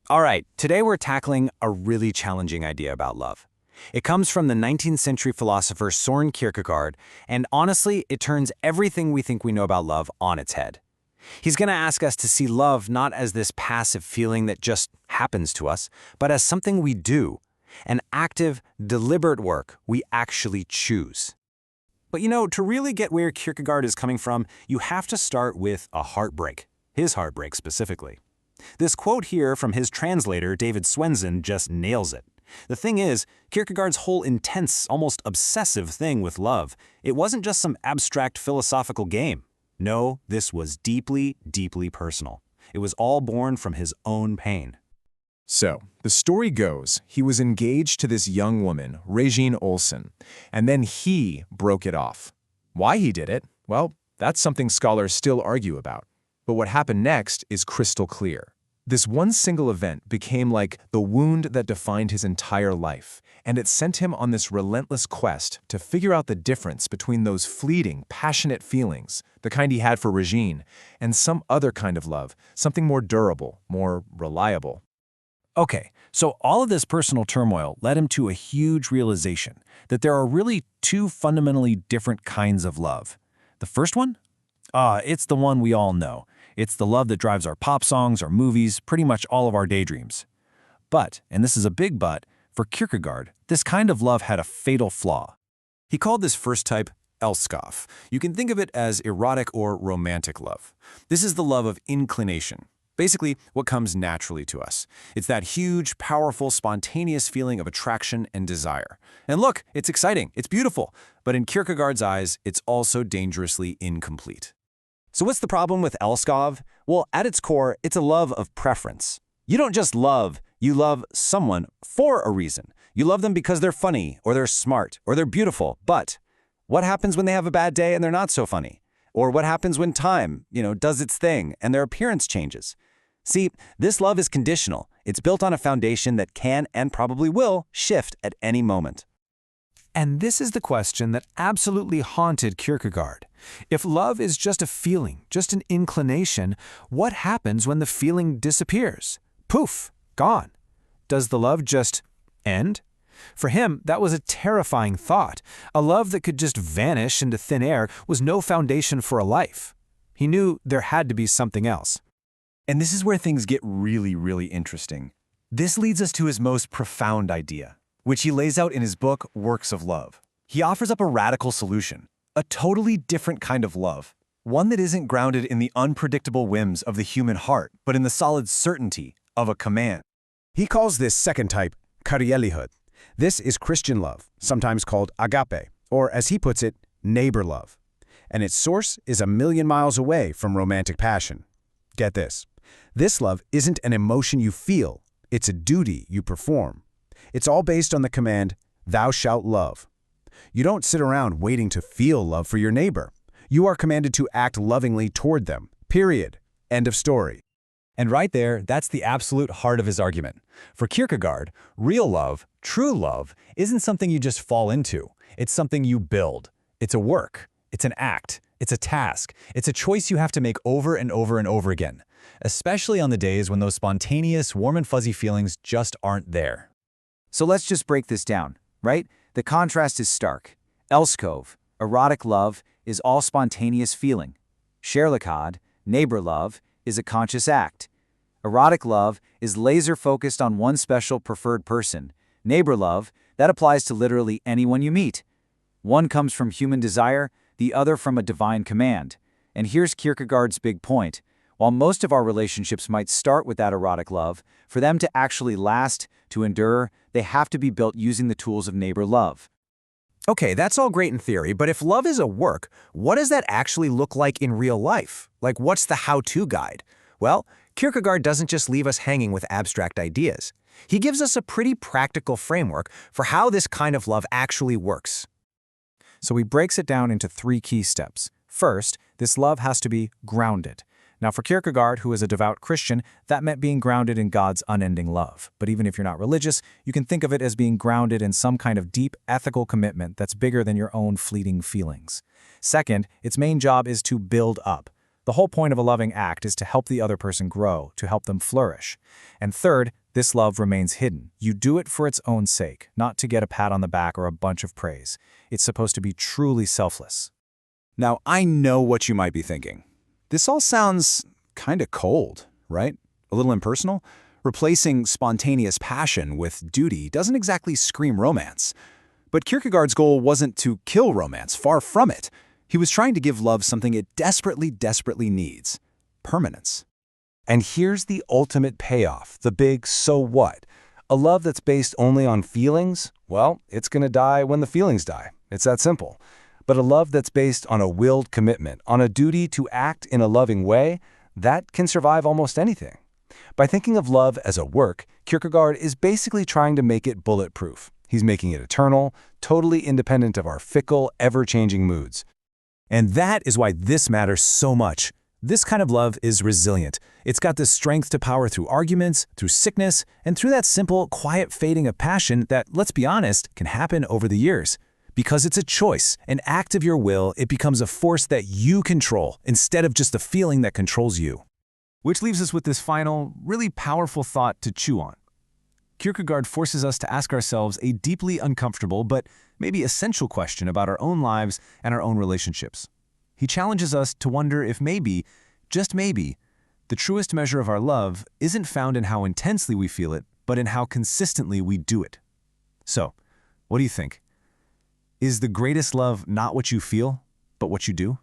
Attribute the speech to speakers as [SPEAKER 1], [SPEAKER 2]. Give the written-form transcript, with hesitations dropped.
[SPEAKER 1] All right, today we're tackling a really challenging idea about love. It comes from the 19th century philosopher Søren Kierkegaard, and honestly, it turns everything we think we know about love on its head. He's going to ask us to see love not as this passive feeling that just happens to us, but as something we do, an active, deliberate work we actually choose. But to really get where Kierkegaard is coming from, you have to start with a heartbreak, his heartbreak specifically. This quote here from his translator, David Swenson, just nails it. The thing is, Kierkegaard's whole intense, almost obsessive thing with love, it wasn't just some abstract philosophical game. No, this was deeply, deeply personal. It was all born from his own pain.
[SPEAKER 2] So, the story goes, he was engaged to this young woman, Regine Olsen, and then he broke it off. Why he did it? Well, that's something scholars still argue about. But what happened next is crystal clear. This one single event became like the wound that defined his entire life, and it sent him on this relentless quest to figure out the difference between those fleeting, passionate feelings, the kind he had for Regine, and some other kind of love, something more durable, more reliable.
[SPEAKER 1] Okay, so all of this personal turmoil led him to a huge realization that there are really two fundamentally different kinds of love. The first one? It's the one we all know. It's the love that drives our pop songs, our movies, pretty much all of our daydreams. But, and this is a big but, for Kierkegaard, this kind of love had a fatal flaw. He called this first type elskov. You can think of it as erotic or romantic love. This is the love of inclination. Basically, what comes naturally to us. It's that huge, powerful, spontaneous feeling of attraction and desire. And look, it's exciting, it's beautiful, but in Kierkegaard's eyes, it's also dangerously incomplete. So what's the problem with elskov? Well, at its core, it's a love of preference. You don't just love, you love someone for a reason. You love them because they're funny, or they're smart, or they're beautiful. But what happens when they have a bad day and they're not so funny? Or what happens when time, does its thing and their appearance changes? See, this love is conditional. It's built on a foundation that can and probably will shift at any moment. And this is the question that absolutely haunted Kierkegaard. If love is just a feeling, just an inclination, what happens when the feeling disappears? Poof, gone. Does the love just end? For him, that was a terrifying thought. A love that could just vanish into thin air was no foundation for a life. He knew there had to be something else.
[SPEAKER 3] And this is where things get really, really interesting. This leads us to his most profound idea, which he lays out in his book, Works of Love. He offers up a radical solution, a totally different kind of love, one that isn't grounded in the unpredictable whims of the human heart, but in the solid certainty of a command.
[SPEAKER 4] He calls this second type karrielihood. This is Christian love, sometimes called agape, or as he puts it, neighbor love. And its source is a million miles away from romantic passion. Get this. This love isn't an emotion you feel, it's a duty you perform. It's all based on the command, thou shalt love. You don't sit around waiting to feel love for your neighbor. You are commanded to act lovingly toward them, period. End of story.
[SPEAKER 3] And right there, that's the absolute heart of his argument. For Kierkegaard, real love, true love, isn't something you just fall into. It's something you build. It's a work. It's an act. It's a task. It's a choice you have to make over and over and over again, especially on the days when those spontaneous, warm and fuzzy feelings just aren't there.
[SPEAKER 5] So let's just break this down, right? The contrast is stark. Elskov, erotic love, is all spontaneous feeling. Kärlighet, neighbor love, is a conscious act. Erotic love is laser-focused on one special preferred person. Neighbor love, that applies to literally anyone you meet. One comes from human desire, the other from a divine command. And here's Kierkegaard's big point. While most of our relationships might start with that erotic love, for them to actually last, to endure, they have to be built using the tools of neighbor love.
[SPEAKER 1] Okay, that's all great in theory, but if love is a work, what does that actually look like in real life? Like, what's the how-to guide? Well, Kierkegaard doesn't just leave us hanging with abstract ideas. He gives us a pretty practical framework for how this kind of love actually works. So he breaks it down into 3 key steps. First, this love has to be grounded. Now, for Kierkegaard, who is a devout Christian, that meant being grounded in God's unending love. But even if you're not religious, you can think of it as being grounded in some kind of deep ethical commitment that's bigger than your own fleeting feelings. Second, its main job is to build up.
[SPEAKER 5] The whole point of a loving act is to help the other person grow, to help them flourish. And third, this love remains hidden. You do it for its own sake, not to get a pat on the back or a bunch of praise. It's supposed to be truly selfless.
[SPEAKER 3] Now, I know what you might be thinking. This all sounds kinda cold, right? A little impersonal? Replacing spontaneous passion with duty doesn't exactly scream romance. But Kierkegaard's goal wasn't to kill romance, far from it. He was trying to give love something it desperately, desperately needs: permanence. And here's the ultimate payoff, the big so what. A love that's based only on feelings, well, it's gonna die when the feelings die. It's that simple. But a love that's based on a willed commitment, on a duty to act in a loving way, that can survive almost anything. By thinking of love as a work, Kierkegaard is basically trying to make it bulletproof. He's making it eternal, totally independent of our fickle, ever-changing moods.
[SPEAKER 1] And that is why this matters so much. This kind of love is resilient. It's got the strength to power through arguments, through sickness, and through that simple, quiet fading of passion that, let's be honest, can happen over the years. Because it's a choice, an act of your will, it becomes a force that you control instead of just a feeling that controls you.
[SPEAKER 2] Which leaves us with this final, really powerful thought to chew on. Kierkegaard forces us to ask ourselves a deeply uncomfortable but maybe essential question about our own lives and our own relationships. He challenges us to wonder if maybe, just maybe, the truest measure of our love isn't found in how intensely we feel it, but in how consistently we do it. So, what do you think? Is the greatest love not what you feel, but what you do?